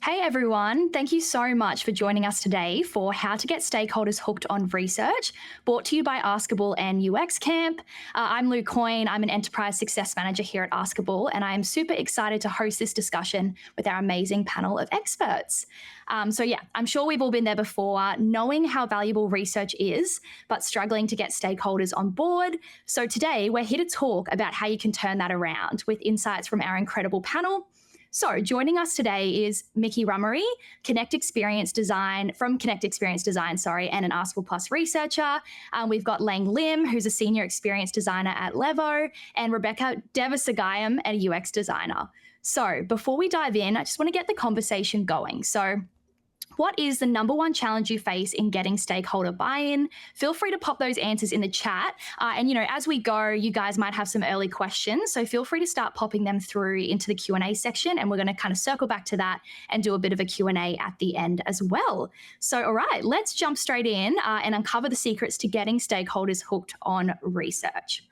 Hey everyone, thank you so much for joining us today for How to Get Stakeholders Hooked on Research, brought to you by Askable and UX Camp. I'm Lou Coyne, I'm an Enterprise Success Manager here at Askable, and I am super excited to host this discussion with our amazing panel of experts. I'm sure we've all been there before, knowing how valuable research is, but struggling to get stakeholders on board. So today we're here to talk about how you can turn that around with insights from our incredible panel. So joining us today is Mickey Rummery, from Connect Experience Design, and an Askable Plus researcher. We've got Lang Lim, who's a senior experience designer at Levo, and Rebecca Devasagayam, a UX designer. So before we dive in, I just want to get the conversation going. So what is the number one challenge you face in getting stakeholder buy-in? Feel free to pop those answers in the chat. As we go, you guys might have some early questions. So feel free to start popping them through into the Q&A section. And we're going to kind of circle back to that and do a bit of a Q&A at the end as well. So, all right, let's jump straight in and uncover the secrets to getting stakeholders hooked on research.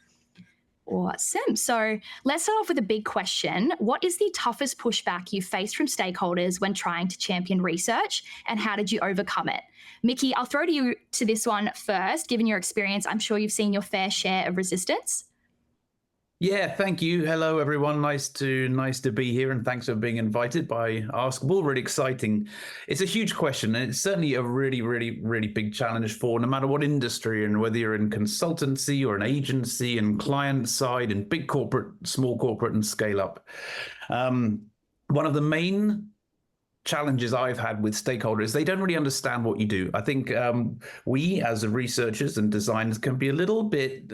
Awesome. So let's start off with a big question. What is the toughest pushback you faced from stakeholders when trying to champion research, and how did you overcome it? Mickey, I'll throw to you to this one first. Given your experience, I'm sure you've seen your fair share of resistance. Yeah, thank you. Hello, everyone. Nice to be here, and thanks for being invited by Askable. Really exciting. It's a huge question, and it's certainly a really big challenge for no matter what industry, and whether you're in consultancy or an agency and client side and big corporate, small corporate, and scale up. One of the main challenges I've had with stakeholders, they don't really understand what you do. I think we as researchers and designers can be a little bit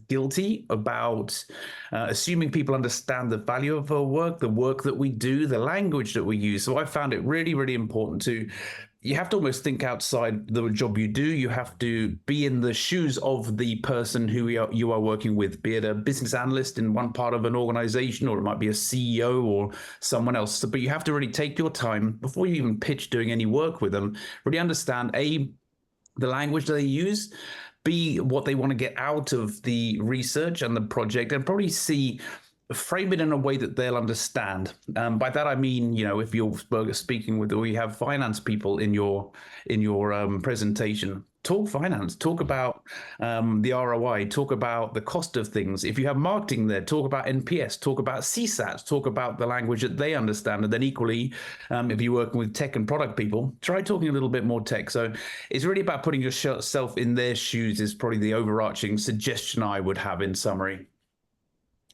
guilty about assuming people understand the value of our work, the work that we do, the language that we use. So I found it really important you have to almost think outside the job you do. You have to be in the shoes of the person who you are working with, be it a business analyst in one part of an organization, or it might be a CEO or someone else. But you have to really take your time before you even pitch doing any work with them, really understand the language that they use, B, what they want to get out of the research and the project, and probably frame it in a way that they'll understand. By that I mean, if you're speaking with, or you have finance people in your presentation, talk finance, talk about the ROI, talk about the cost of things. If you have marketing there, talk about NPS, talk about CSAT, talk about the language that they understand. And then equally, if you're working with tech and product people, try talking a little bit more tech. So it's really about putting yourself in their shoes is probably the overarching suggestion I would have in summary.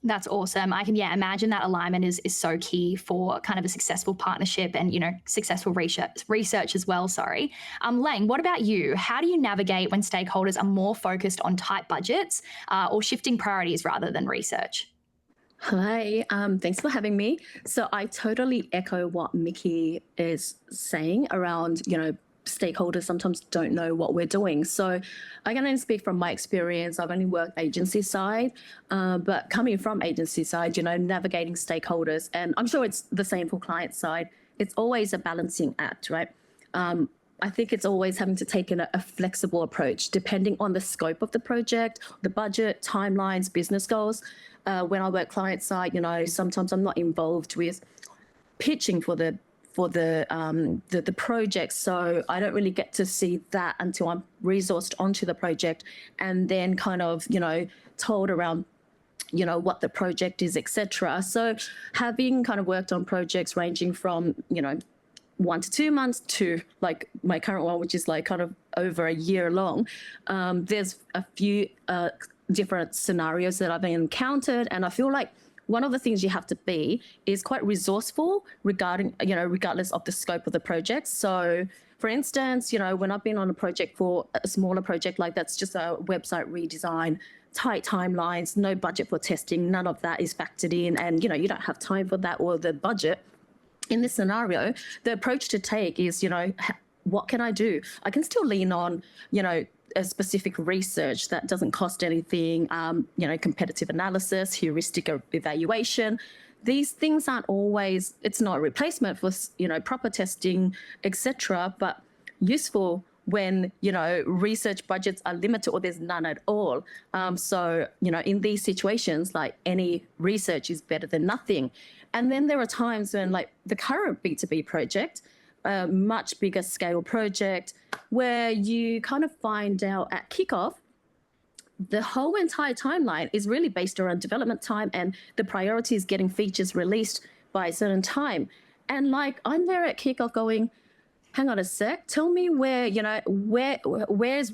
That's awesome. I can imagine that alignment is so key for kind of a successful partnership and successful research as well. Sorry, Lang, what about you? How do you navigate when stakeholders are more focused on tight budgets or shifting priorities rather than research? Hi, thanks for having me. So I totally echo what Mickey is saying around stakeholders sometimes don't know what we're doing. So I can only speak from my experience. I've only worked agency side, but coming from agency side, navigating stakeholders, and I'm sure it's the same for client side, it's always a balancing act, right? I think it's always having to take a flexible approach depending on the scope of the project, the budget, timelines, business goals. When I work client side, sometimes I'm not involved with pitching for the project, so I don't really get to see that until I'm resourced onto the project and then kind of told around what the project is, etc. So having kind of worked on projects ranging from 1 to 2 months to like my current one, which is like kind of over a year long, there's a few different scenarios that I've encountered, and I feel like one of the things you have to be is quite resourceful regardless of the scope of the project. So for instance, when I've been on a project for a smaller project, like that's just a website redesign, tight timelines, no budget for testing, none of that is factored in, and you don't have time for that or the budget. In this scenario, the approach to take is, what can I do? I can still lean on, a specific research that doesn't cost anything, competitive analysis, heuristic evaluation. These things aren't always, it's not a replacement for, proper testing, etc., but useful when, research budgets are limited or there's none at all. So, in these situations, like any research is better than nothing. And then there are times when like the current B2B project, a much bigger scale project, where you kind of find out at kickoff, the whole entire timeline is really based around development time, and the priority is getting features released by a certain time. And like, I'm there at kickoff going, hang on a sec, tell me where's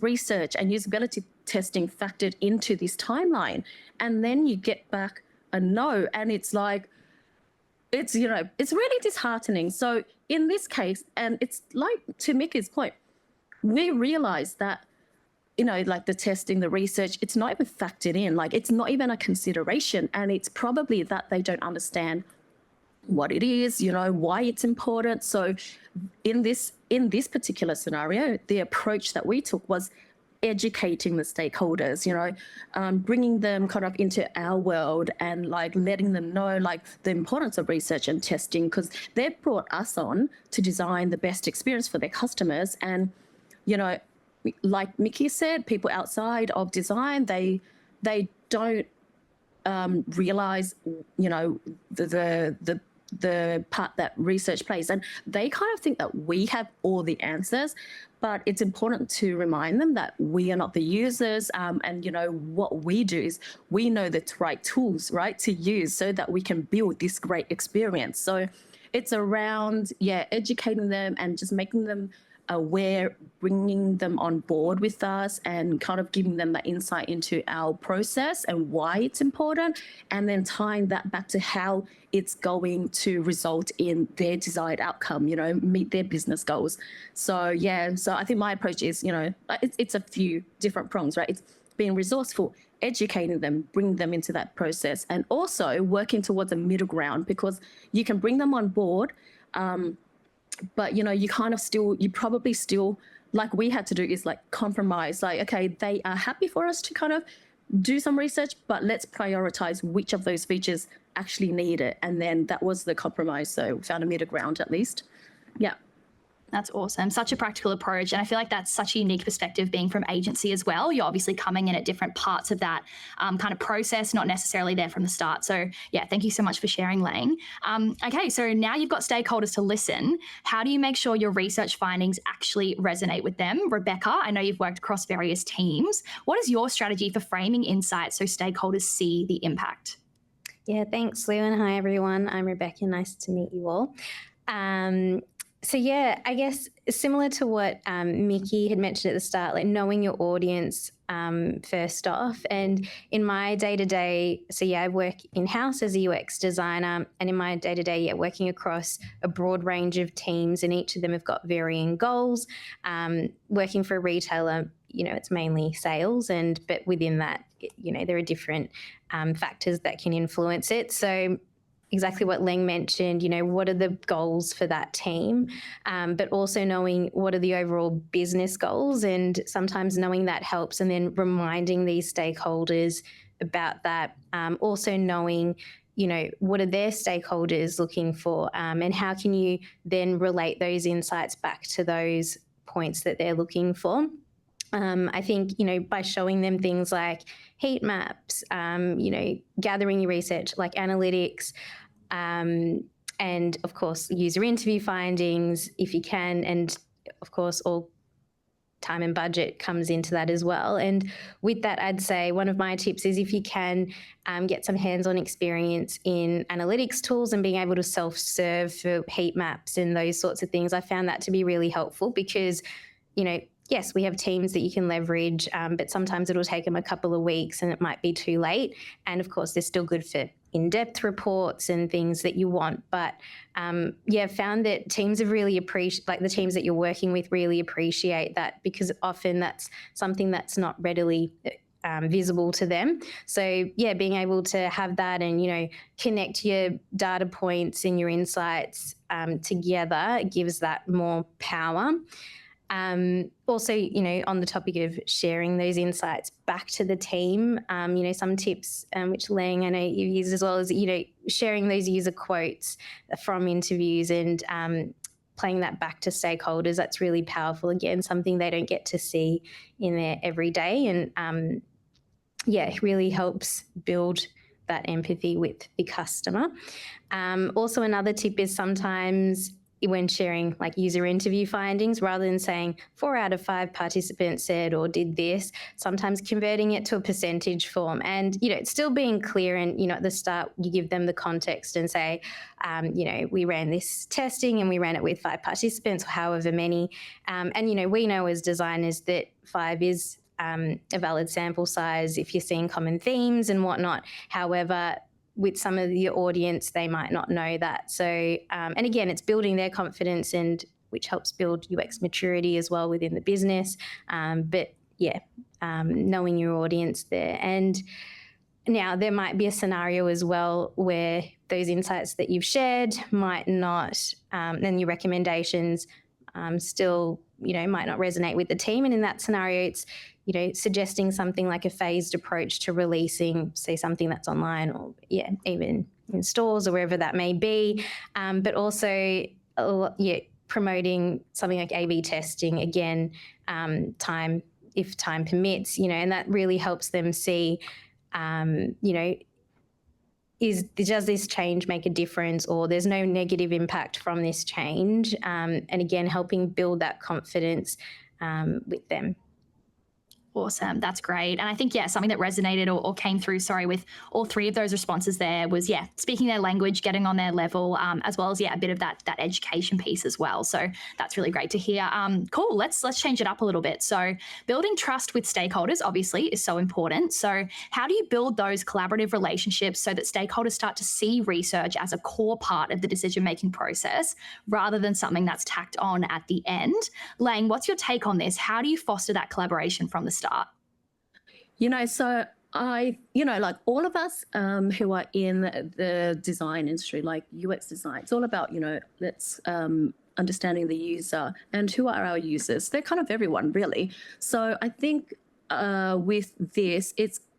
research and usability testing factored into this timeline? And then you get back a no, and it's like, it's really disheartening. So in this case, and it's like to Mickey's point, we realize that, like the testing, the research, it's not even factored in, like it's not even a consideration. And it's probably that they don't understand what it is, why it's important. So in this particular scenario, the approach that we took was educating the stakeholders, bringing them kind of into our world and like letting them know like the importance of research and testing, because they've brought us on to design the best experience for their customers. And, like Mickey said, people outside of design, they don't realize, the part that research plays, and they kind of think that we have all the answers. But it's important to remind them that we are not the users, and what we do is we know the right tools, right, to use so that we can build this great experience. So it's around educating them and just making them aware, bringing them on board with us and kind of giving them that insight into our process and why it's important, and then tying that back to how it's going to result in their desired outcome, meet their business goals. So, so I think my approach is, it's a few different prongs, right? It's being resourceful, educating them, bringing them into that process, and also working towards a middle ground, because you can bring them on board, but you kind of you probably still, like we had to do, is like compromise, like, okay, they are happy for us to kind of do some research, but let's prioritize which of those features actually need it. And then that was the compromise. So we found a middle ground at least. Yeah. That's awesome. Such a practical approach. And I feel like that's such a unique perspective being from agency as well. You're obviously coming in at different parts of that kind of process, not necessarily there from the start. So yeah, thank you so much for sharing, Lang. Okay, so now you've got stakeholders to listen. How do you make sure your research findings actually resonate with them? Rebecca, I know you've worked across various teams. What is your strategy for framing insights so stakeholders see the impact? Yeah, thanks, Lou, and hi, everyone. I'm Rebecca. Nice to meet you all. So yeah, I guess similar to what Mickey had mentioned at the start, like knowing your audience first off. And in my day-to-day, so yeah, I work in-house as a UX designer, and in my day-to-day, working across a broad range of teams, and each of them have got varying goals. Working for a retailer, it's mainly sales, but within that, there are different factors that can influence it. So exactly what Lang mentioned, what are the goals for that team, but also knowing what are the overall business goals, and sometimes knowing that helps, and then reminding these stakeholders about that. Also knowing, what are their stakeholders looking for, and how can you then relate those insights back to those points that they're looking for. I think, by showing them things like heat maps, gathering your research like analytics, and of course, user interview findings if you can, and of course, all time and budget comes into that as well. And with that, I'd say one of my tips is if you can get some hands-on experience in analytics tools and being able to self-serve for heat maps and those sorts of things, I found that to be really helpful because, yes, we have teams that you can leverage, but sometimes it'll take them a couple of weeks and it might be too late. And of course, they're still good for in-depth reports and things that you want. But found that teams have really the teams that you're working with really appreciate that, because often that's something that's not readily visible to them. So yeah, being able to have that and, connect your data points and your insights together gives that more power. Also, on the topic of sharing those insights back to the team, some tips, which Lang, I know you've used as well, as, sharing those user quotes from interviews and playing that back to stakeholders, that's really powerful. Again, something they don't get to see in their everyday, and it really helps build that empathy with the customer. Also, another tip is sometimes when sharing like user interview findings, rather than saying 4 out of 5 participants said or did this, sometimes converting it to a percentage form, and it's still being clear. And at the start you give them the context and say, we ran this testing and we ran it with 5 participants or however many, and we know as designers that 5 is a valid sample size if you're seeing common themes and whatnot. However, with some of the audience, they might not know that. So, and again, it's building their confidence, and which helps build UX maturity as well within the business. Knowing your audience there. And now there might be a scenario as well where those insights that you've shared might not, and your recommendations still, might not resonate with the team. And in that scenario, it's, suggesting something like a phased approach to releasing, say, something that's online or, even in stores or wherever that may be. But also, promoting something like A/B testing, again, if time permits, and that really helps them see, does this change make a difference, or there's no negative impact from this change? And again, helping build that confidence with them. Awesome. That's great. And I think, something that resonated or came through, with all 3 of those responses there was, speaking their language, getting on their level, as well as, a bit of that education piece as well. So that's really great to hear. Cool. Let's change it up a little bit. So building trust with stakeholders, obviously, is so important. So how do you build those collaborative relationships so that stakeholders start to see research as a core part of the decision-making process rather than something that's tacked on at the end? Lang, what's your take on this? How do you foster that collaboration from the start? So I, like all of us who are in the design industry, like UX design, it's all about, let's understanding the user. And who are our users? They're kind of everyone, really. So I think with this,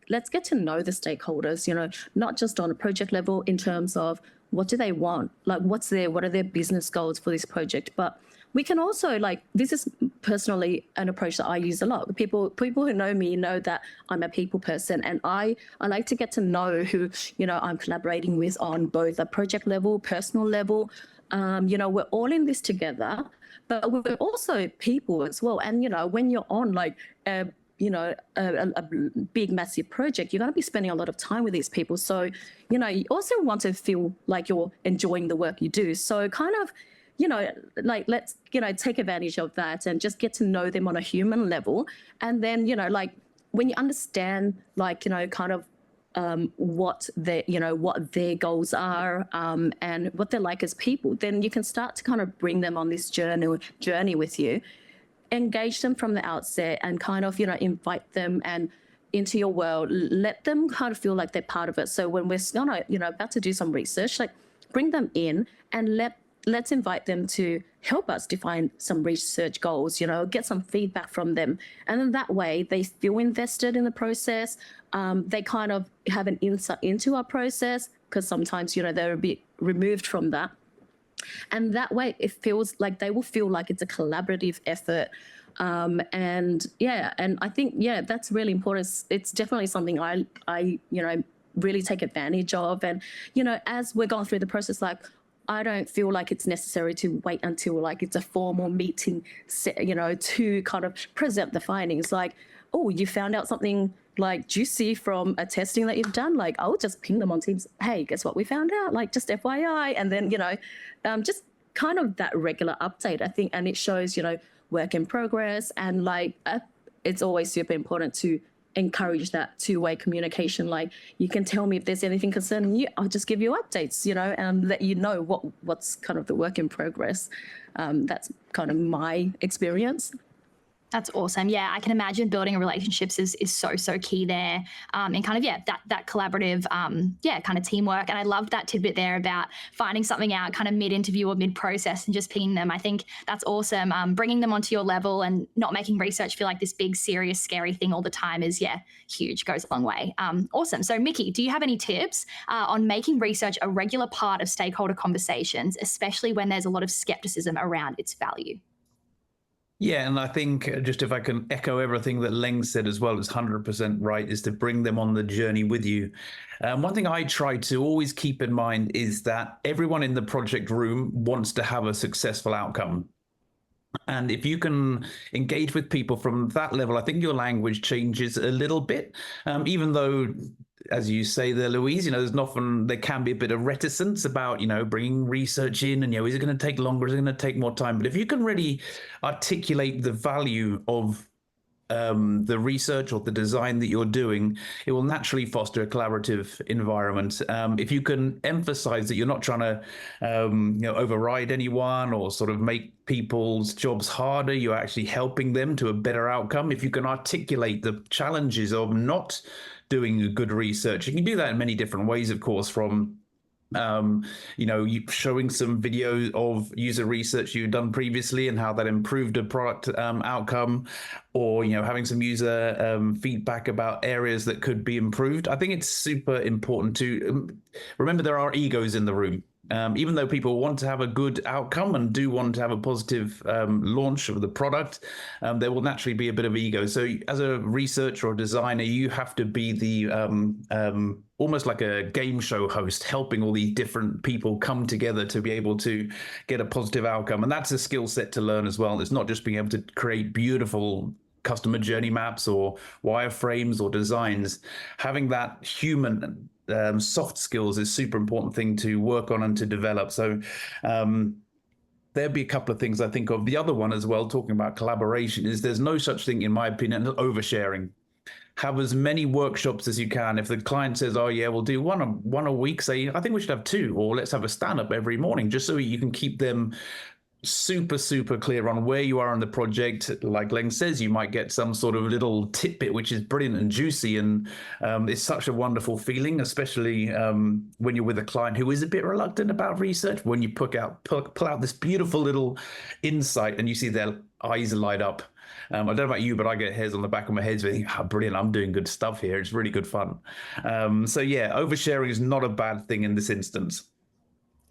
let's get to know the stakeholders, not just on a project level in terms of what do they want, like what are their business goals for this project, but we can also, this is personally an approach that I use a lot. People who know me know that I'm a people person, and I like to get to know who, I'm collaborating with on both a project level, personal level. We're all in this together, but we're also people as well. And, when you're on a big, massive project, you're going to be spending a lot of time with these people. So, you also want to feel like you're enjoying the work you do. So kind of, let's, take advantage of that and just get to know them on a human level. And then, when you understand, kind of what their goals are and what they're like as people, then you can start to kind of bring them on this journey with you, engage them from the outset and kind of, invite them and into your world, let them kind of feel like they're part of it. So when we're gonna, about to do some research, bring them in and let's invite them to help us define some research goals, get some feedback from them. And then that way they feel invested in the process. They kind of have an insight into our process because sometimes, they're a bit removed from that. And that way it feels like they will feel like it's a collaborative effort. And I think, that's really important. It's definitely something I really take advantage of. And, as we're going through the process, I don't feel like it's necessary to wait until it's a formal meeting, to kind of present the findings. Oh, you found out something juicy from a testing that you've done. I'll just ping them on Teams. Hey, guess what we found out? Just FYI. And then, just kind of that regular update, I think. And it shows, work in progress. And it's always super important to encourage that two-way communication. You can tell me if there's anything concerning you, I'll just give you updates, and let you know what's kind of the work in progress. That's kind of my experience. That's awesome. Yeah, I can imagine building relationships is so key there, and kind of that collaborative kind of teamwork. And I loved that tidbit there about finding something out kind of mid interview or mid process and just pinging them. I think that's awesome. Bringing them onto your level and not making research feel like this big, serious, scary thing all the time is huge. Goes a long way. Awesome. So Mickey, do you have any tips on making research a regular part of stakeholder conversations, especially when there's a lot of skepticism around its value? Yeah, and I think just if I can echo everything that Leng said as well, it's 100% right, is to bring them on the journey with you. One thing I try to always keep in mind is that everyone in the project room wants to have a successful outcome. And if you can engage with people from that level, I think your language changes a little bit, even though, as you say there, Louise, there can be a bit of reticence about, bringing research in and, is it going to take longer? Is it going to take more time? But if you can really articulate the value of the research or the design that you're doing, it will naturally foster a collaborative environment. If you can emphasize that you're not trying to, override anyone or sort of make people's jobs harder, you're actually helping them to a better outcome. If you can articulate the challenges of not doing good research, you can do that in many different ways, of course, from you showing some videos of user research you've done previously and how that improved a product outcome, or having some user feedback about areas that could be improved. I think it's super important to remember there are egos in the room. Even though people want to have a good outcome and do want to have a positive launch of the product, there will naturally be a bit of ego. So as a researcher or designer, you have to be the almost like a game show host, helping all these different people come together to be able to get a positive outcome. And that's a skill set to learn as well. It's not just being able to create beautiful customer journey maps or wireframes or designs. Having that human soft skills is super important thing to work on and to develop. So there'd be a couple of things I think of. The other one as well, talking about collaboration, is there's no such thing, in my opinion, as oversharing. Have as many workshops as you can. If the client says, oh yeah, we'll do one a week, say, I think we should have two, or let's have a stand-up every morning, just so you can keep them super clear on where you are in the project. Like Leng says, you might get some sort of little tidbit which is brilliant and juicy, and it's such a wonderful feeling, especially when you're with a client who is a bit reluctant about research. When you pull out this beautiful little insight and you see their eyes light up. I don't know about you, but I get hairs on the back of my head thinking, oh, brilliant, I'm doing good stuff here. It's really good fun. So yeah, oversharing is not a bad thing in this instance.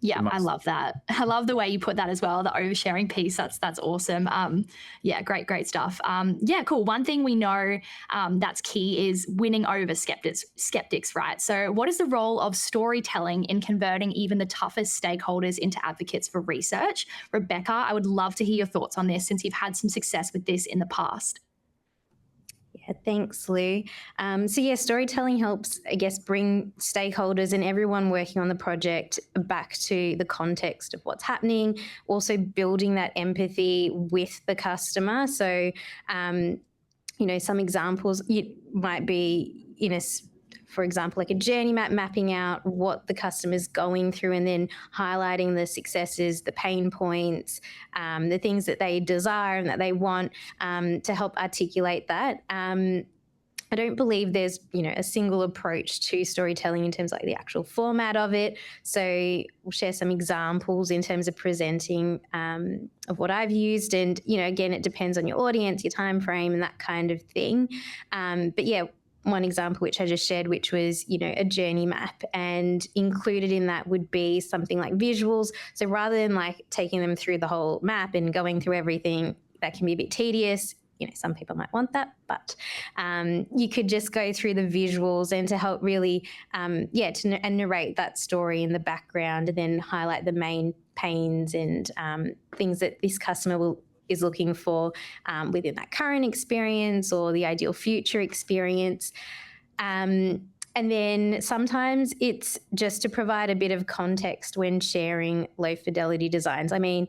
Yeah, I love that. I love the way you put that as well, the oversharing piece. That's awesome. Yeah, great stuff. Yeah, cool. One thing we know that's key is winning over skeptics, right? So what is the role of storytelling in converting even the toughest stakeholders into advocates for research? Rebecca, I would love to hear your thoughts on this since you've had some success with this in the past. Yeah, thanks, Lou. So yeah, storytelling helps, I guess, bring stakeholders and everyone working on the project back to the context of what's happening, also building that empathy with the customer. So, some examples might be, for example, like a journey map, mapping out what the customer's going through and then highlighting the successes, the pain points, the things that they desire and that they want, to help articulate that. I don't believe there's, a single approach to storytelling in terms of like the actual format of it. So we'll share some examples in terms of presenting of what I've used. And, again, it depends on your audience, your time frame and that kind of thing. But yeah, one example which I just shared, which was, a journey map, and included in that would be something like visuals. So rather than like taking them through the whole map and going through everything, that can be a bit tedious. Some people might want that, but you could just go through the visuals and to help really, and narrate that story in the background and then highlight the main pains and things that this customer is looking for within that current experience or the ideal future experience. And then sometimes it's just to provide a bit of context when sharing low fidelity designs. I mean,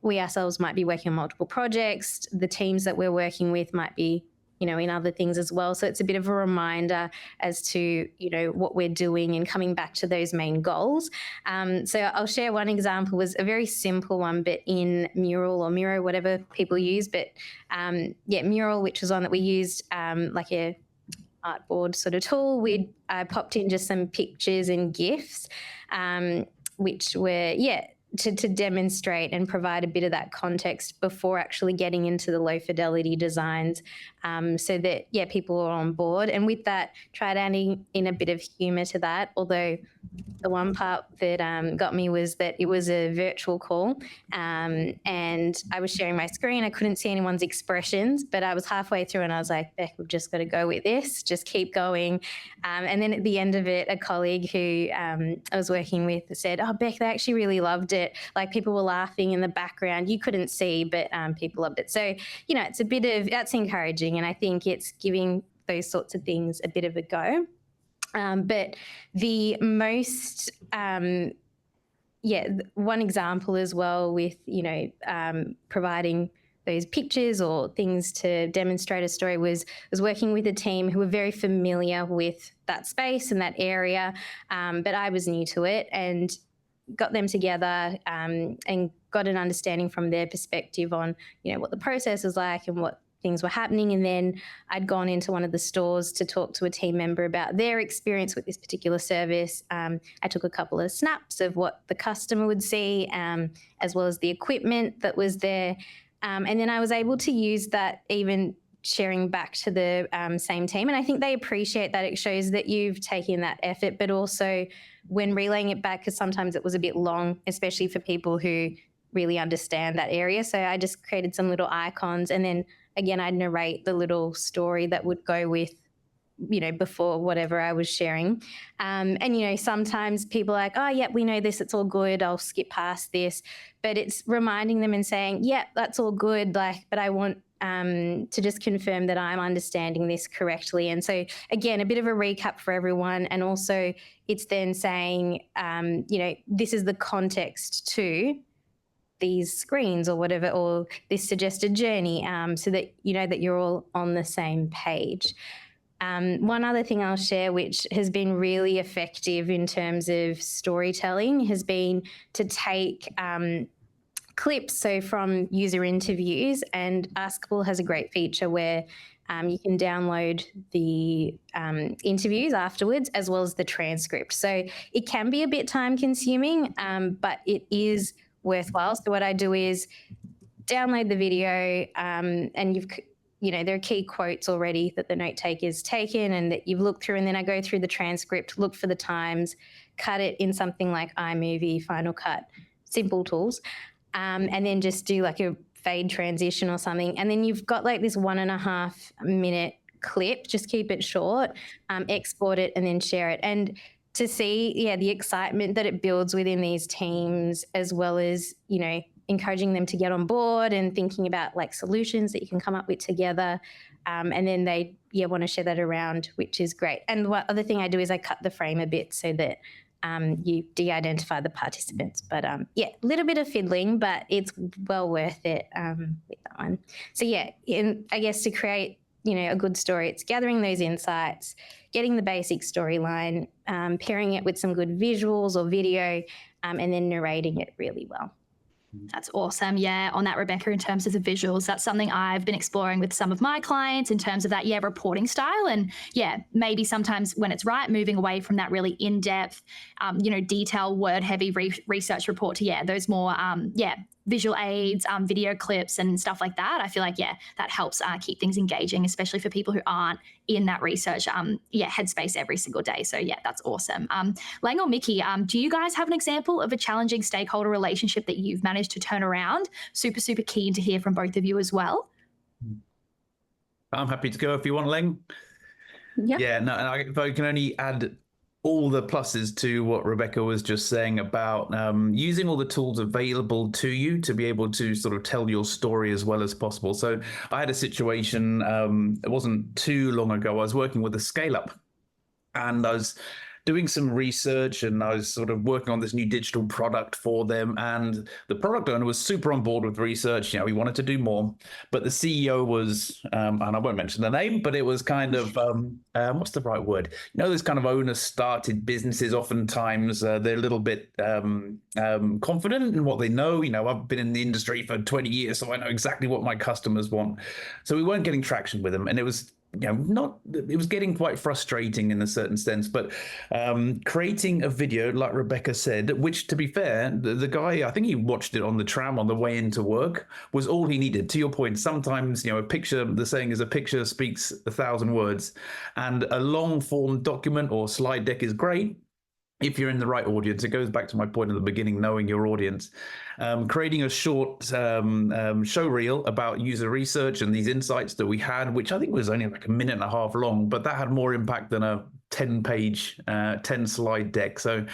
we ourselves might be working on multiple projects. The teams that we're working with might be in other things as well. So it's a bit of a reminder as to, what we're doing and coming back to those main goals. So I'll share one example, was a very simple one, but in Mural or Miro, whatever people use, but Mural, which was one that we used like a artboard sort of tool. I popped in just some pictures and GIFs, which were, to demonstrate and provide a bit of that context before actually getting into the low fidelity designs, so that, people are on board. And with that, tried adding in a bit of humor to that, although the one part that got me was that it was a virtual call, and I was sharing my screen. I couldn't see anyone's expressions, but I was halfway through and I was like, Beck, we've just got to go with this, just keep going. And then at the end of it, a colleague who I was working with said, oh, Beck, they actually really loved it. Like, people were laughing in the background. You couldn't see, but people loved it. So, it's a bit of, that's encouraging. And I think it's giving those sorts of things a bit of a go. But the most, one example as well with, providing those pictures or things to demonstrate a story was working with a team who were very familiar with that space and that area, but I was new to it, and got them together and got an understanding from their perspective on, what the process was like and what things were happening. And then I'd gone into one of the stores to talk to a team member about their experience with this particular service. I took a couple of snaps of what the customer would see, as well as the equipment that was there. And then I was able to use that, even sharing back to the same team. And I think they appreciate that. It shows that you've taken that effort, but also when relaying it back, because sometimes it was a bit long, especially for people who really understand that area. So I just created some little icons, and then again, I'd narrate the little story that would go with, before whatever I was sharing. And, sometimes people are like, oh, yeah, we know this, it's all good, I'll skip past this. But it's reminding them and saying, yeah, that's all good, but I want to just confirm that I'm understanding this correctly. And so, again, a bit of a recap for everyone. And also it's then saying, this is the context to these screens or whatever, or this suggested journey, so that that you're all on the same page. One other thing I'll share, which has been really effective in terms of storytelling, has been to take clips, so from user interviews, and Askable has a great feature where you can download the interviews afterwards, as well as the transcript. So it can be a bit time consuming, but it is worthwhile. So what I do is download the video, and there are key quotes already that the note taker's taken and that you've looked through, and then I go through the transcript, look for the times, cut it in something like iMovie, Final Cut, simple tools, and then just do like a fade transition or something. And then you've got like this 1.5 minute clip, just keep it short, export it and then share it. And to see, the excitement that it builds within these teams, as well as, encouraging them to get on board and thinking about like solutions that you can come up with together. And then they, want to share that around, which is great. And the other thing I do is I cut the frame a bit so that you de-identify the participants. But a little bit of fiddling, but it's well worth it with that one. So I guess to create, a good story, it's gathering those insights, getting the basic storyline, pairing it with some good visuals or video, and then narrating it really well. That's awesome. Yeah, on that, Rebecca, in terms of the visuals, that's something I've been exploring with some of my clients in terms of that, reporting style. And maybe sometimes when it's right, moving away from that really in-depth, detail, word-heavy research report to, those more, visual aids, video clips and stuff like that. I feel like, that helps keep things engaging, especially for people who aren't in that research, headspace every single day. So that's awesome. Lang or Mickey, do you guys have an example of a challenging stakeholder relationship that you've managed to turn around? Super, super keen to hear from both of you as well. I'm happy to go if you want, Lang. Yeah. Yeah, no, and if I can only add all the pluses to what Rebecca was just saying about using all the tools available to you to be able to sort of tell your story as well as possible. So I had a situation, it wasn't too long ago, I was working with a scale-up, and I was doing some research, and I was sort of working on this new digital product for them. And the product owner was super on board with research. You know, he wanted to do more, but the CEO was, and I won't mention the name, but it was kind of, what's the right word? You know, those kind of owner-started businesses, oftentimes they're a little bit confident in what they know. You know, I've been in the industry for 20 years, so I know exactly what my customers want. So we weren't getting traction with them, and it was, you know, it was getting quite frustrating in a certain sense. But creating a video, like Rebecca said, which, to be fair, the guy, I think he watched it on the tram on the way into work, was all he needed. To your point, sometimes, you know, a picture, the saying is a picture speaks 1,000 words, and a long form document or slide deck is great if you're in the right audience. It goes back to my point at the beginning, knowing your audience. Creating a short show reel about user research and these insights that we had, which I think was only like a minute and a half long, but that had more impact than a 10-page, 10-slide deck. So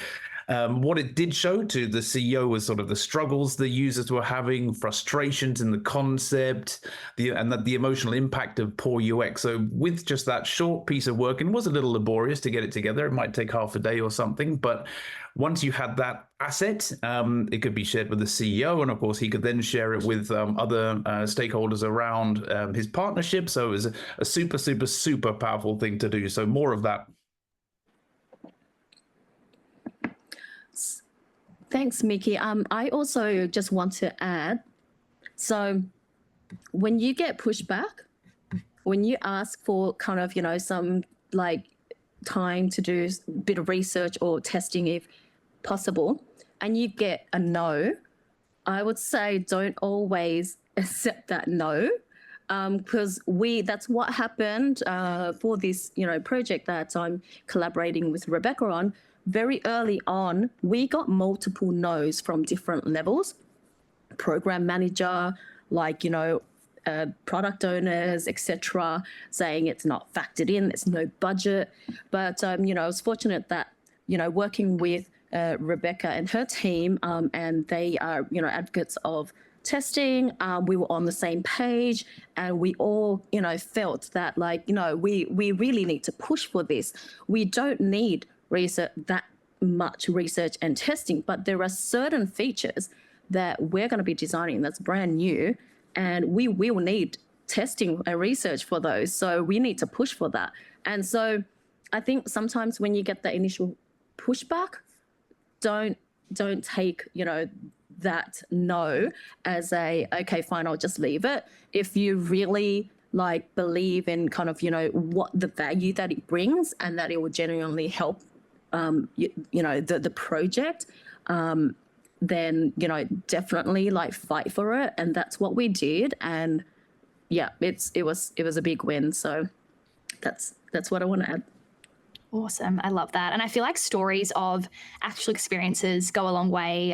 what it did show to the CEO was sort of the struggles the users were having, frustrations in the concept, and the emotional impact of poor UX. So with just that short piece of work, and it was a little laborious to get it together, it might take half a day or something, but once you had that asset, it could be shared with the CEO, and of course he could then share it with other stakeholders around his partnership. So it was a super, super, super powerful thing to do. So more of that. Thanks, Mickey. I also just want to add, so when you get pushback, when you ask for kind of, you know, some like time to do a bit of research or testing if possible, and you get a no, I would say don't always accept that no, because that's what happened for this, you know, project that I'm collaborating with Rebecca on. Very early on, we got multiple no's from different levels, program manager, like, you know, product owners, etc., saying it's not factored in, there's no budget. But, you know, I was fortunate that, you know, working with Rebecca and her team, and they are, you know, advocates of testing, we were on the same page, and we all, you know, felt that, like, you know, we really need to push for this. We don't need research, that much research and testing, but there are certain features that we're going to be designing that's brand new, and we will need testing and research for those. So we need to push for that. And so I think sometimes when you get the initial pushback, don't take, you know, that no as a, okay, fine, I'll just leave it. If you really like believe in kind of, you know, what the value that it brings, and that it will genuinely help you know, the project, then, you know, definitely like fight for it. And that's what we did. And yeah, it was a big win. So that's what I want to add. Awesome. I love that. And I feel like stories of actual experiences go a long way.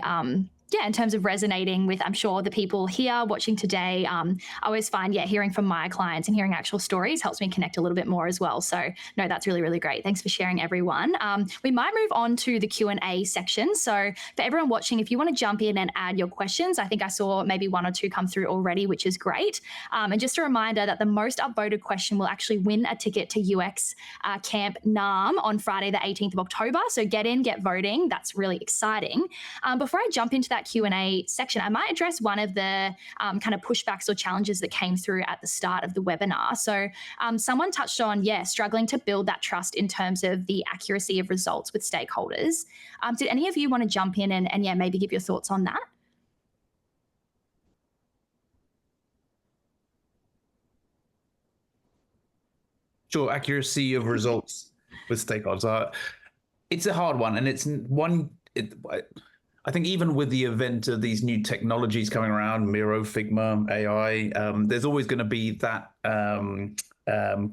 In terms of resonating with, I'm sure, the people here watching today. I always find, hearing from my clients and hearing actual stories helps me connect a little bit more as well. So no, that's really, really great. Thanks for sharing, everyone. We might move on to the Q&A section. So for everyone watching, if you want to jump in and add your questions, I think I saw maybe one or two come through already, which is great. And just a reminder that the most upvoted question will actually win a ticket to UX Camp NAM on Friday, the 18th of October. So get in, get voting. That's really exciting. Before I jump into that Q&A section, I might address one of the kind of pushbacks or challenges that came through at the start of the webinar. So someone touched on, struggling to build that trust in terms of the accuracy of results with stakeholders. Did any of you want to jump in and maybe give your thoughts on that? Sure, accuracy of results with stakeholders. It's a hard one, and it's one. I think even with the event of these new technologies coming around, Miro, Figma, AI, there's always going to be that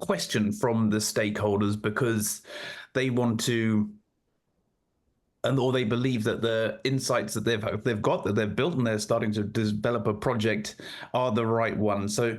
question from the stakeholders, because they want to, or they believe that the insights that they've got, that they've built, and they're starting to develop a project, are the right ones. So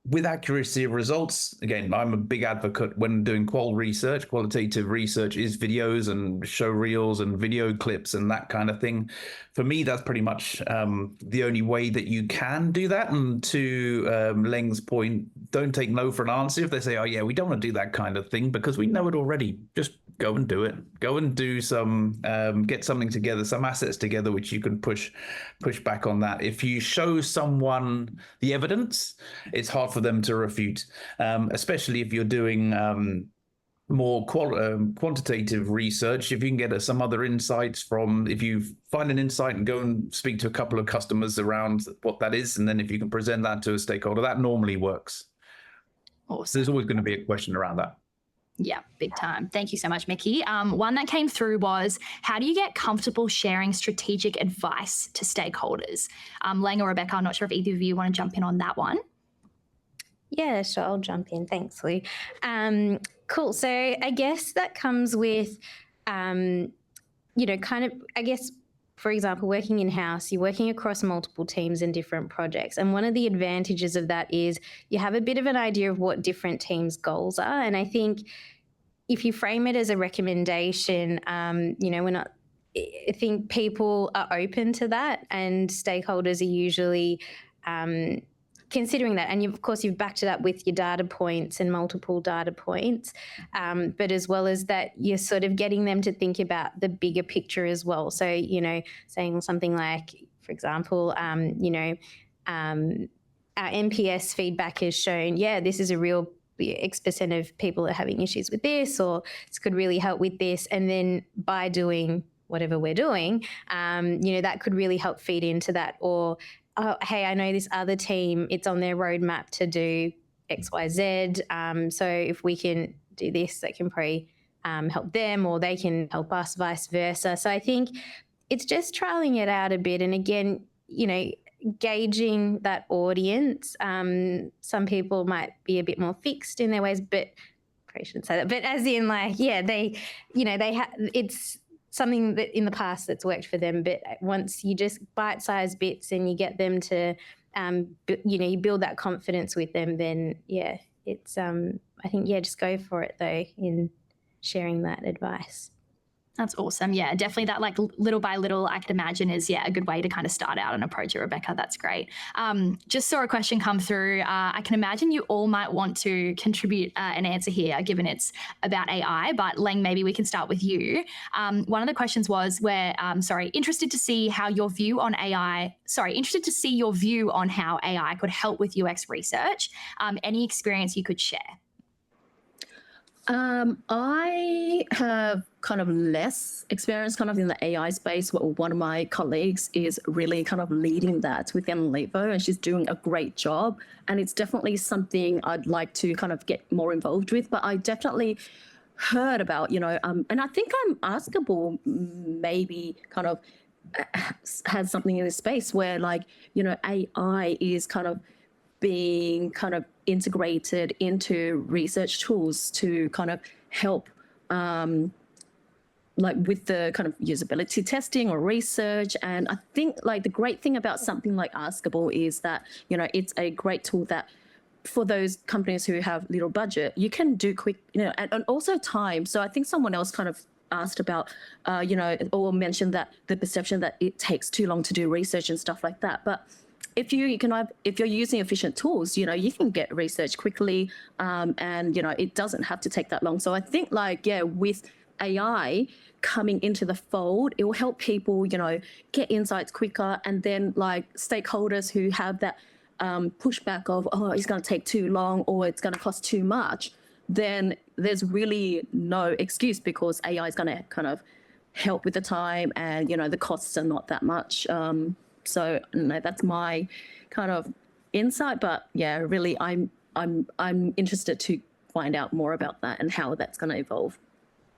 with accuracy of results, again, I'm a big advocate when doing qualitative research is videos and show reels and video clips and that kind of thing. For me, that's pretty much the only way that you can do that. And to Leng's point, don't take no for an answer. If they say, oh yeah, we don't want to do that kind of thing because we know it already, just go and do it. Go and do some, get something together, some assets together, which you can push back on that. If you show someone the evidence, it's hard for them to refute, especially if you're doing more quantitative research. If you can get some other insights from, if you find an insight and go and speak to a couple of customers around what that is, and then if you can present that to a stakeholder, that normally works. Awesome. There's always going to be a question around that. Yeah, big time. Thank you so much, Mickey. One that came through was, how do you get comfortable sharing strategic advice to stakeholders? Leng or Rebecca, I'm not sure if either of you want to jump in on that one. Yeah, sure. I'll jump in. Thanks, Lou. Cool. So I guess that comes with, kind of, I guess, for example, working in-house, you're working across multiple teams and different projects. And one of the advantages of that is you have a bit of an idea of what different teams' goals are. And I think if you frame it as a recommendation, I think people are open to that, and stakeholders are usually considering that. And of course, you've backed it up with your data points and multiple data points, but as well as that, you're sort of getting them to think about the bigger picture as well. So, saying something like, for example, our NPS feedback has shown, this is a real X% of people are having issues with this, or this could really help with this. And then by doing whatever we're doing, that could really help feed into that. Or, oh, hey, I know this other team, it's on their roadmap to do X, Y, Z. So if we can do this, that can probably help them, or they can help us, vice versa. So I think it's just trialing it out a bit. And again, gauging that audience. Some people might be a bit more fixed in their ways, but I shouldn't say that. But as in, it's something that in the past that's worked for them. But once you just bite-sized bits and you get them to, you build that confidence with them, then it's I think just go for it though in sharing that advice. That's awesome. Yeah, definitely that little by little, I can imagine is a good way to kind of start out and approach it, Rebecca. That's great. Just saw a question come through. I can imagine you all might want to contribute an answer here, given it's about AI, but Leng, maybe we can start with you. One of the questions was interested to see your view on how AI could help with UX research. Any experience you could share? I have kind of less experience kind of in the AI space. One of my colleagues is really kind of leading that within Levo, and she's doing a great job. And it's definitely something I'd like to kind of get more involved with. But I definitely heard about, and I think Askable maybe kind of has something in this space where AI is kind of being kind of integrated into research tools to kind of help with the kind of usability testing or research. And I think the great thing about something like Askable is that, it's a great tool that for those companies who have little budget, you can do quick, and also time. So I think someone else kind of asked about, or mentioned that the perception that it takes too long to do research and stuff like that. But if you're using efficient tools, you can get research quickly, and it doesn't have to take that long. So I think with AI coming into the fold, it will help people, get insights quicker, and then stakeholders who have that pushback of, oh, it's going to take too long or it's going to cost too much, then there's really no excuse because AI is going to kind of help with the time, and the costs are not that much. So that's my kind of insight, but really I'm interested to find out more about that and how that's going to evolve.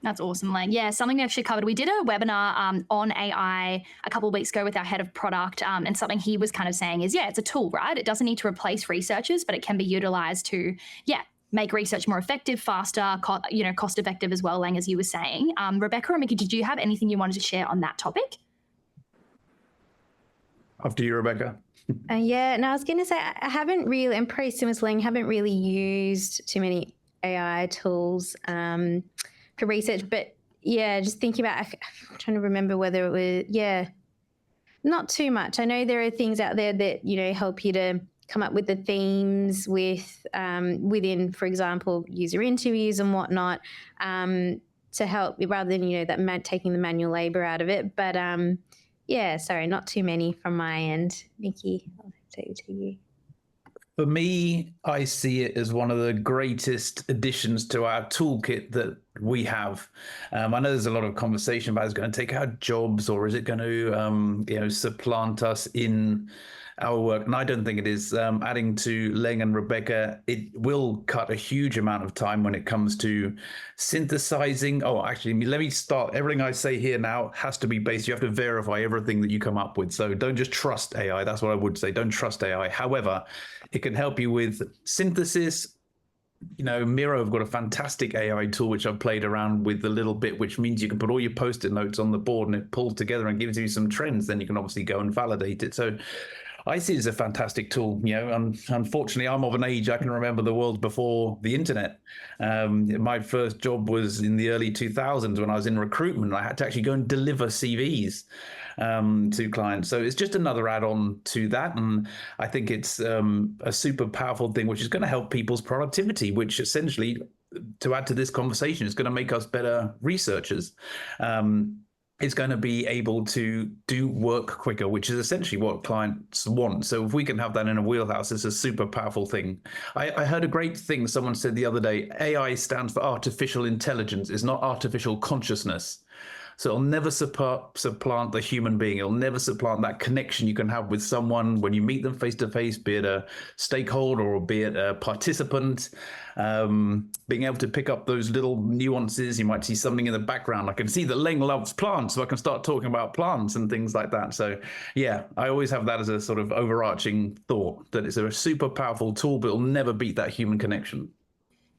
That's awesome, Leng. Yeah, something we actually covered. We did a webinar on AI a couple of weeks ago with our head of product, and something he was kind of saying is, it's a tool, right? It doesn't need to replace researchers, but it can be utilized to, make research more effective, faster, cost effective as well, Leng, as you were saying. Rebecca or Mickey, did you have anything you wanted to share on that topic? After you, Rebecca. Yeah, no, I was going to say I haven't really, and pretty similar to Ling, haven't really used too many AI tools for research. But yeah, just thinking about, I'm trying to remember whether it was, not too much. I know there are things out there that, help you to come up with the themes within, for example, user interviews and whatnot, to help rather than, that taking the manual labor out of it. But sorry, not too many from my end. Mickey, I'll take it to you. For me, I see it as one of the greatest additions to our toolkit that we have. I know there's a lot of conversation about, is it going to take our jobs, or is it going to, supplant us in our work? And I don't think it is. Adding to Ling and Rebecca, it will cut a huge amount of time when it comes to synthesizing. Oh, actually, let me start. Everything I say here now has to be based. You have to verify everything that you come up with. So don't just trust AI. That's what I would say. Don't trust AI. However, it can help you with synthesis. Miro have got a fantastic AI tool, which I've played around with a little bit, which means you can put all your Post-it notes on the board and it pulls together and gives you some trends. Then you can obviously go and validate it. So I see it as a fantastic tool. Unfortunately, I'm of an age, I can remember the world before the internet. My first job was in the early 2000s when I was in recruitment. I had to actually go and deliver CVs to clients. So it's just another add-on to that. And I think it's a super powerful thing, which is going to help people's productivity, which essentially, to add to this conversation, is going to make us better researchers. It's going to be able to do work quicker, which is essentially what clients want. So if we can have that in a wheelhouse, it's a super powerful thing. I heard a great thing someone said the other day: AI stands for artificial intelligence. It's not artificial consciousness. So it'll never supplant the human being. It'll never supplant that connection you can have with someone when you meet them face to face, be it a stakeholder or be it a participant. Being able to pick up those little nuances. You might see something in the background. I can see that Ling loves plants, so I can start talking about plants and things like that. So yeah, I always have that as a sort of overarching thought, that it's a super powerful tool, but it'll never beat that human connection.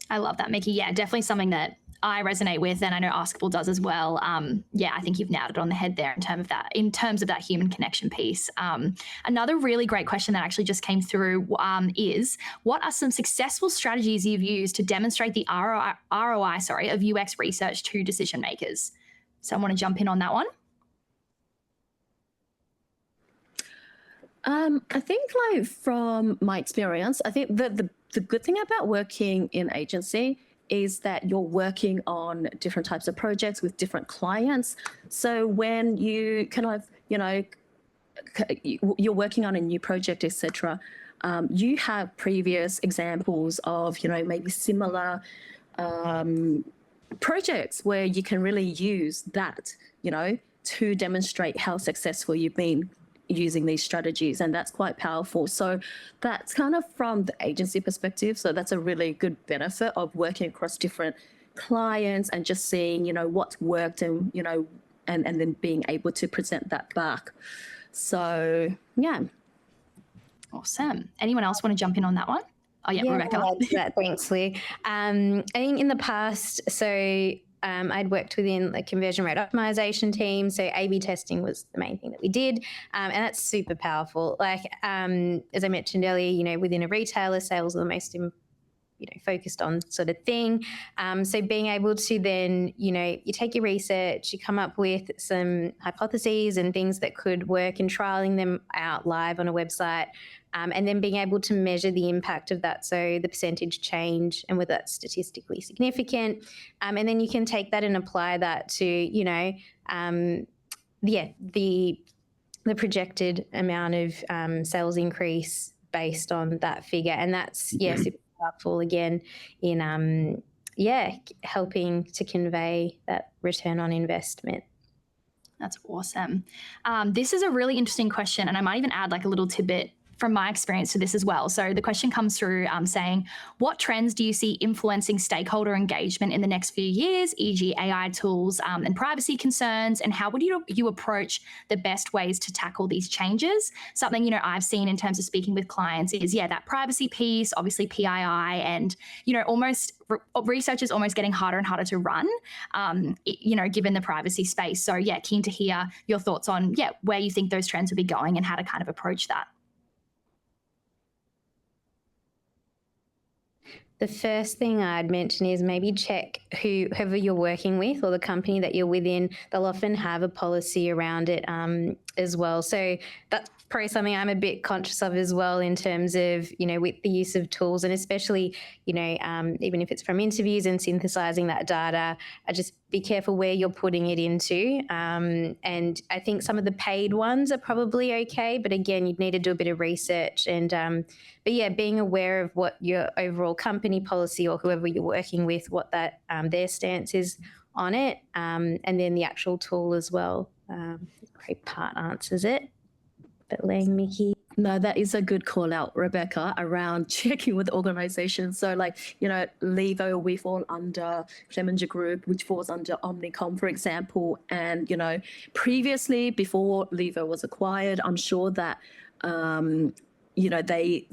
I love that, Mickey. Yeah, definitely something that I resonate with, and I know Askable does as well. I think you've nailed it on the head there in terms of that human connection piece. Another really great question that actually just came through is, what are some successful strategies you've used to demonstrate the ROI of UX research to decision makers? So I want to jump in on that one. I think, from my experience, I think the good thing about working in agency is that you're working on different types of projects with different clients. So when you you're working on a new project, etc., you have previous examples of, maybe similar projects where you can really use that, to demonstrate how successful you've been using these strategies, and that's quite powerful. So that's kind of from the agency perspective. So that's a really good benefit of working across different clients and just seeing, what's worked and, and then being able to present that back. So yeah. Awesome. Anyone else want to jump in on that one? Oh yeah, Rebecca. Thanks, Lou. I think in the past, I'd worked within the conversion rate optimization team. So A/B testing was the main thing that we did. And that's super powerful. As I mentioned earlier, within a retailer, sales are the most, focused on sort of thing. So being able to then, you take your research, you come up with some hypotheses and things that could work, and trialing them out live on a website. And then being able to measure the impact of that, so the percentage change and whether that's statistically significant. And then you can take that and apply that to, the projected amount of sales increase based on that figure. And that's, super powerful again in, helping to convey that return on investment. That's awesome. This is a really interesting question, and I might even add a little tidbit from my experience to this as well. So the question comes through saying, what trends do you see influencing stakeholder engagement in the next few years, e.g. AI tools and privacy concerns, and how would you approach the best ways to tackle these changes? Something, you know, I've seen in terms of speaking with clients is, yeah, that privacy piece, obviously PII, and, you know, almost research is almost getting harder and harder to run, you know, given the privacy space. So yeah, keen to hear your thoughts on, yeah, where you think those trends will be going and how to kind of approach that. The first thing I'd mention is maybe check whoever you're working with or the company that you're within. They'll often have a policy around it as well. So that's probably something I'm a bit conscious of as well in terms of, you know, with the use of tools, and especially, you know, even if it's from interviews and synthesizing that data, just be careful where you're putting it into. And I think some of the paid ones are probably okay, but again, you'd need to do a bit of research. And but yeah, being aware of what your overall company policy or whoever you're working with, what that their stance is on it, and then the actual tool as well. Great part answers it. But Lang, Mickey. No, that is a good call out, Rebecca, around checking with organizations. So like, you know, Levo, we fall under Clemenger Group, which falls under Omnicom, for example. And, you know, previously, before Levo was acquired, I'm sure that, you know, they,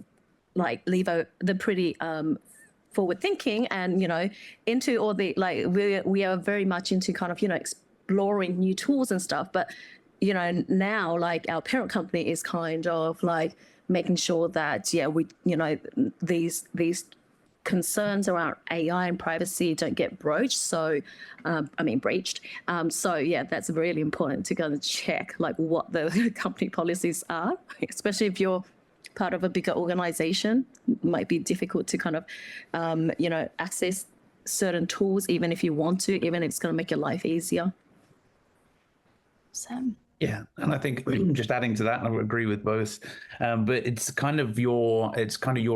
like Levo, they're pretty forward thinking and, you know, into all the, like, we are very much into kind of, you know, exploring new tools and stuff. But you know, now like our parent company is kind of like making sure that, yeah, we, you know, these concerns around AI and privacy don't get broached. So, breached. So yeah, that's really important to go and check like what the company policies are, especially if you're part of a bigger organization. It might be difficult to kind of, you know, access certain tools, even if you want to, even if it's going to make your life easier. Sam. Yeah, and I think just adding to that, and I would agree with both, but it's kind of your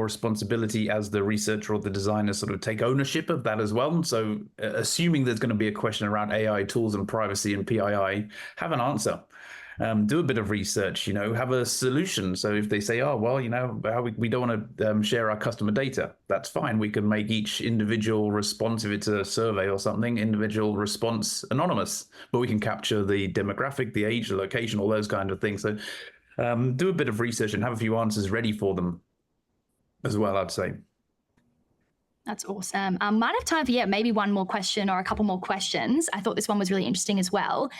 responsibility as the researcher or the designer, sort of take ownership of that as well. So assuming there's going to be a question around AI tools and privacy and PII, have an answer. Do a bit of research, you know, have a solution. So if they say, oh, well, you know, we don't want to share our customer data, that's fine. We can make each individual response, if it's a survey or something, individual response anonymous, but we can capture the demographic, the age, the location, all those kind of things. So do a bit of research and have a few answers ready for them as well, I'd say. That's awesome. Might have time for, yeah, maybe one more question or a couple more questions. I thought this one was really interesting as well.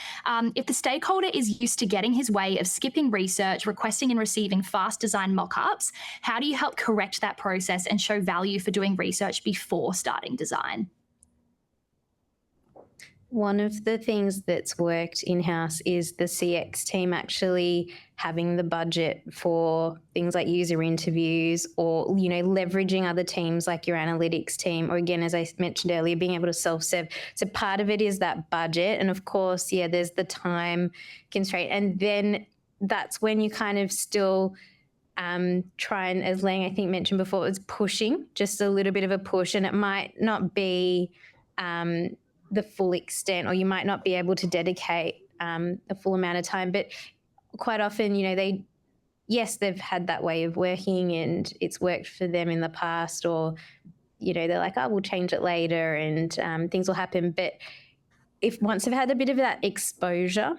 If the stakeholder is used to getting his way of skipping research, requesting and receiving fast design mock-ups, how do you help correct that process and show value for doing research before starting design? One of the things that's worked in-house is the CX team actually having the budget for things like user interviews or, you know, leveraging other teams like your analytics team, or again, as I mentioned earlier, being able to self-serve. So part of it is that budget. And of course, yeah, there's the time constraint. And then that's when you kind of still try and, as Lang, I think, mentioned before, it's pushing, just a little bit of a push. And it might not be the full extent, or you might not be able to dedicate a full amount of time, but quite often, you know, they've had that way of working and it's worked for them in the past, or, you know, they're like, oh, we'll change it later and things will happen. But if once they've had a bit of that exposure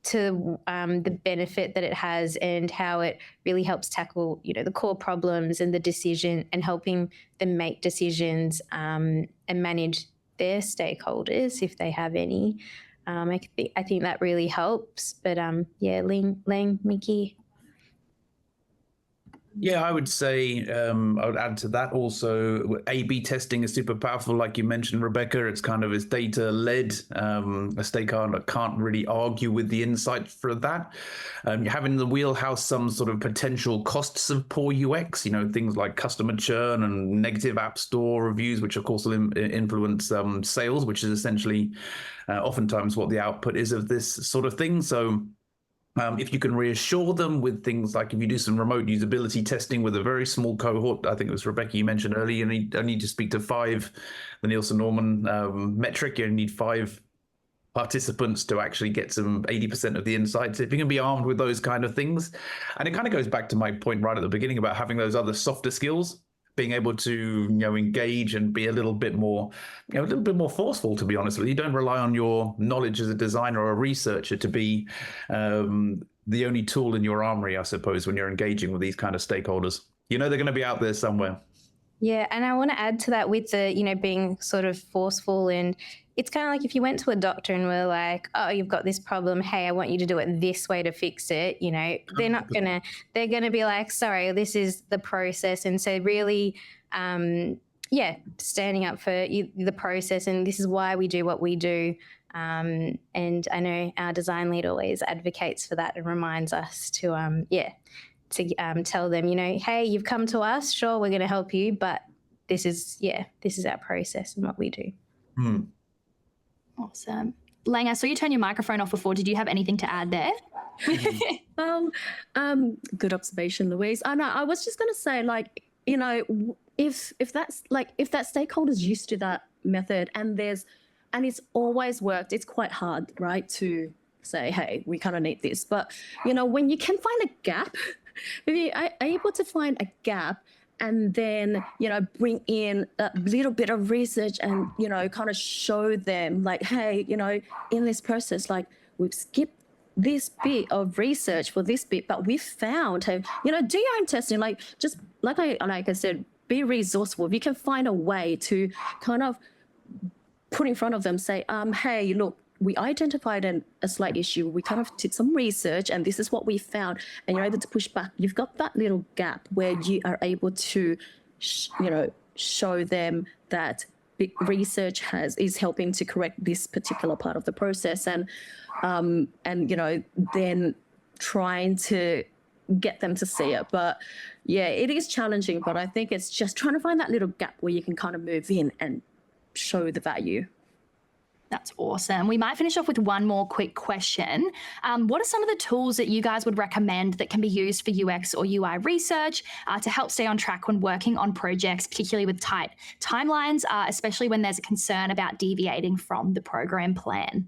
to the benefit that it has and how it really helps tackle, you know, the core problems and the decision and helping them make decisions and manage their stakeholders if they have any. I think that really helps. But yeah, Lang, Mickey. Yeah, I would say I would add to that also A/B testing is super powerful. Like you mentioned, Rebecca, it's data led. A stakeholder can't really argue with the insight for that. You have in the wheelhouse some sort of potential costs of poor UX, you know, things like customer churn and negative app store reviews, which of course will influence sales, which is essentially oftentimes what the output is of this sort of thing. So if you can reassure them with things like if you do some remote usability testing with a very small cohort, I think it was Rebecca you mentioned earlier, you only need to speak to 5, the Nielsen Norman metric, you only need 5 participants to actually get some 80% of the insights, if you can be armed with those kind of things. And it kind of goes back to my point right at the beginning about having those other softer skills, being able to, engage and be a little bit more, a little bit more forceful, to be honest with you. Don't rely on your knowledge as a designer or a researcher to be the only tool in your armory, I suppose, when you're engaging with these kind of stakeholders. They're going to be out there somewhere. Yeah, and I want to add to that with the, being sort of forceful, and it's kind of like if you went to a doctor and were like, oh, you've got this problem, hey, I want you to do it this way to fix it, they're not going to, they're going to be like, sorry, this is the process. And so really, standing up for the process, and this is why we do what we do. And I know our design lead always advocates for that and reminds us to, tell them, hey, you've come to us, sure, we're going to help you, but this is our process and what we do. Awesome. Lang, I saw you turn your microphone off before. Did you have anything to add there? Good observation, Louise. I was just going to say, if that stakeholder's used to that method and it's always worked, it's quite hard, right, to say, hey, we kind of need this. But, when you can find a gap, if you are able to find a gap and then, bring in a little bit of research and, kind of show them like, hey, in this process, like we've skipped this bit of research for this bit, but we found, hey, do your own testing, like just like I said, be resourceful. If you can find a way to kind of put in front of them, say, hey, look, we identified a slight issue. We kind of did some research and this is what we found. And you're able to push back. You've got that little gap where you are able to, show them that research is helping to correct this particular part of the process. And then trying to get them to see it. But yeah, it is challenging, but I think it's just trying to find that little gap where you can kind of move in and show the value. That's awesome. We might finish off with one more quick question. What are some of the tools that you guys would recommend that can be used for UX or UI research to help stay on track when working on projects, particularly with tight timelines, especially when there's a concern about deviating from the program plan?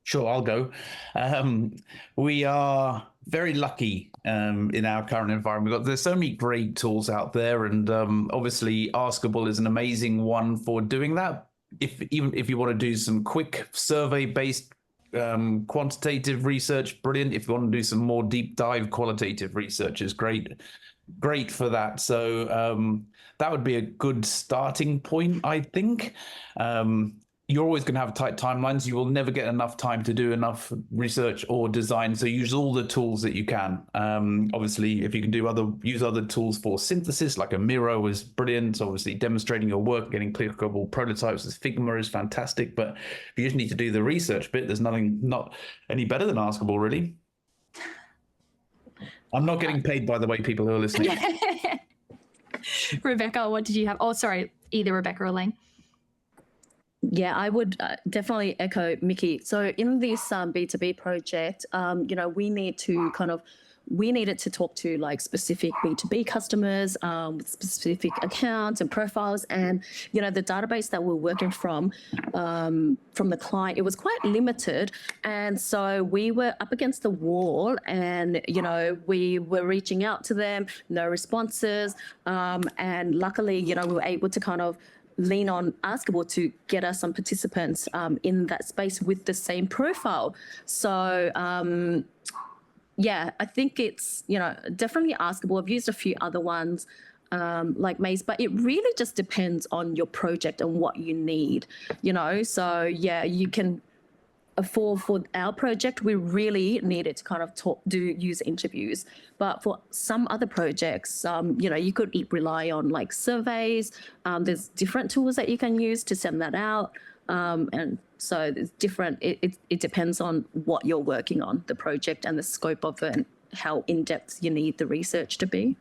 Sure, I'll go. We are very lucky in our current environment. There's so many great tools out there, and obviously Askable is an amazing one for doing that. Even if you want to do some quick survey-based quantitative research, brilliant. If you want to do some more deep dive qualitative research, is great for that. So that would be a good starting point, I think. You're always going to have tight timelines. You will never get enough time to do enough research or design. So use all the tools that you can. Obviously, if you can use other tools for synthesis, like a Miro is brilliant. Obviously, demonstrating your work, getting clickable prototypes as Figma is fantastic. But if you just need to do the research bit, there's not any better than Askable, really. I'm not getting paid, by the way, people who are listening. Rebecca, what did you have? Oh, sorry, either Rebecca or Lang. Yeah, I would definitely echo Mickey. So in this B2B project, we needed to talk to like specific B2B customers with specific accounts and profiles, and the database that we're working from the client, it was quite limited, and so we were up against the wall, and we were reaching out to them, no responses, and luckily we were able to kind of lean on Askable to get us some participants in that space with the same profile. So I think it's definitely Askable. I've used a few other ones like Maze, but it really just depends on your project and what you need. So yeah, you can. For our project, we really needed to kind of do user interviews. But for some other projects, you could rely on like surveys. There's different tools that you can use to send that out. And so it's different. It depends on what you're working on, the project and the scope of it, and how in-depth you need the research to be.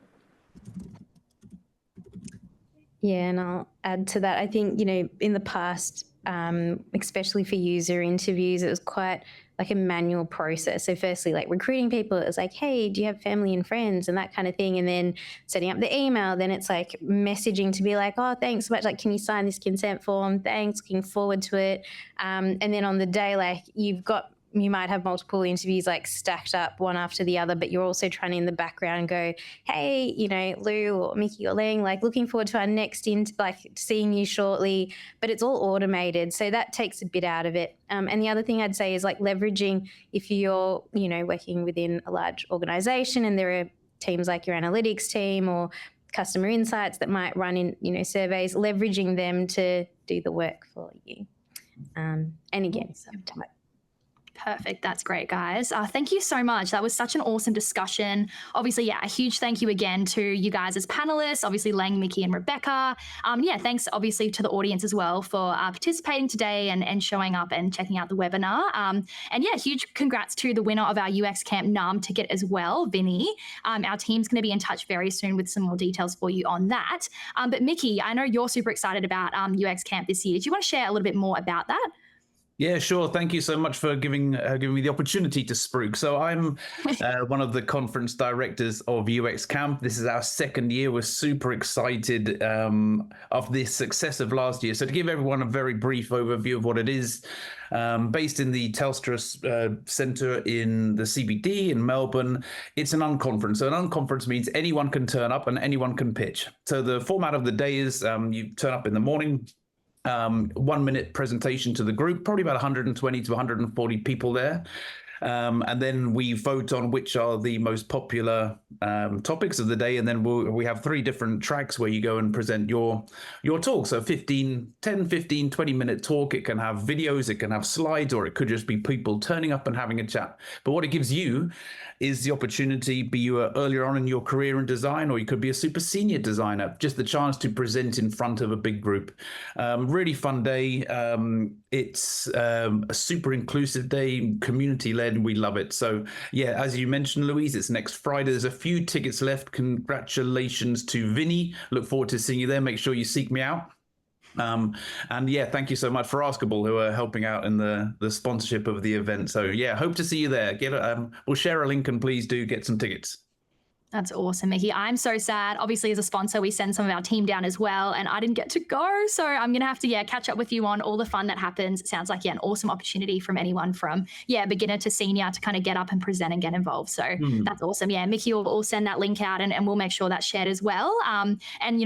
Yeah, and I'll add to that. I think, in the past, especially for user interviews, it was quite like a manual process. So firstly, like recruiting people, it was like, hey, do you have family and friends and that kind of thing? And then setting up the email, then it's like messaging to be like, oh, thanks so much. Like, can you sign this consent form? Thanks, looking forward to it. And then on the day, like you might have multiple interviews like stacked up one after the other, but you're also trying to in the background go, hey, you know, Lou or Mickey or Ling, like looking forward to our next like seeing you shortly, but it's all automated. So that takes a bit out of it. And the other thing I'd say is like leveraging, if you're, you know, working within a large organization and there are teams like your analytics team or customer insights that might run in, you know, surveys, leveraging them to do the work for you. And again, sometimes. Perfect. That's great, guys. Thank you so much. That was such an awesome discussion. Obviously, yeah, a huge thank you again to you guys as panelists, obviously Lang, Mickey and Rebecca. Yeah, thanks obviously to the audience as well for participating today and showing up and checking out the webinar. And yeah, huge congrats to the winner of our UX Camp NUM ticket as well, Vinny. Our team's going to be in touch very soon with some more details for you on that. But Mickey, I know you're super excited about UX Camp this year. Do you want to share a little bit more about that? Yeah, sure. Thank you so much for giving me the opportunity to spruik. So I'm one of the conference directors of UX Camp. This is our second year. We're super excited of the success of last year. So to give everyone a very brief overview of what it is, based in the Telstra Centre in the CBD in Melbourne, it's an unconference. So an unconference means anyone can turn up and anyone can pitch. So the format of the day is you turn up in the morning, 1 minute presentation to the group, probably about 120 to 140 people there. And then we vote on which are the most popular topics of the day. And then we have 3 different tracks where you go and present your talk. So 10, 15, 20-minute talk. It can have videos, it can have slides, or it could just be people turning up and having a chat. But what it gives you is the opportunity, be you earlier on in your career in design, or you could be a super senior designer, just the chance to present in front of a big group. Really fun day. It's a super inclusive day, community-led. We love it. So yeah, as you mentioned, Louise, it's next Friday. There's a few tickets left. Congratulations to Vinny. Look forward to seeing you there. Make sure you seek me out. And yeah, thank you so much for Askable, who are helping out in the sponsorship of the event. So yeah, hope to see you there. We'll share a link and please do get some tickets. That's awesome, Mickey. I'm so sad. Obviously, as a sponsor, we send some of our team down as well, and I didn't get to go. So I'm going to have to, catch up with you on all the fun that happens. It sounds like, an awesome opportunity from anyone from, beginner to senior to kind of get up and present and get involved. So that's awesome. Yeah, Mickey will send that link out and we'll make sure that's shared as well. And,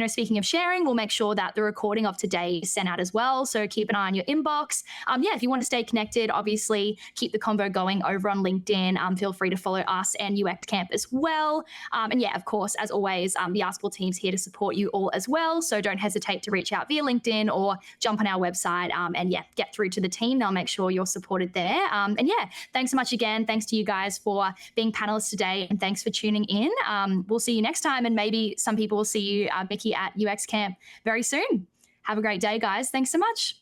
speaking of sharing, we'll make sure that the recording of today is sent out as well. So keep an eye on your inbox. If you want to stay connected, obviously keep the convo going over on LinkedIn. Feel free to follow us and UX Camp as well. And yeah, of course, as always, the Askable team's here to support you all as well. So don't hesitate to reach out via LinkedIn or jump on our website and get through to the team. They'll make sure you're supported there. And thanks so much again. Thanks to you guys for being panelists today. And thanks for tuning in. We'll see you next time. And maybe some people will see you, Mickey, at UX Camp very soon. Have a great day, guys. Thanks so much.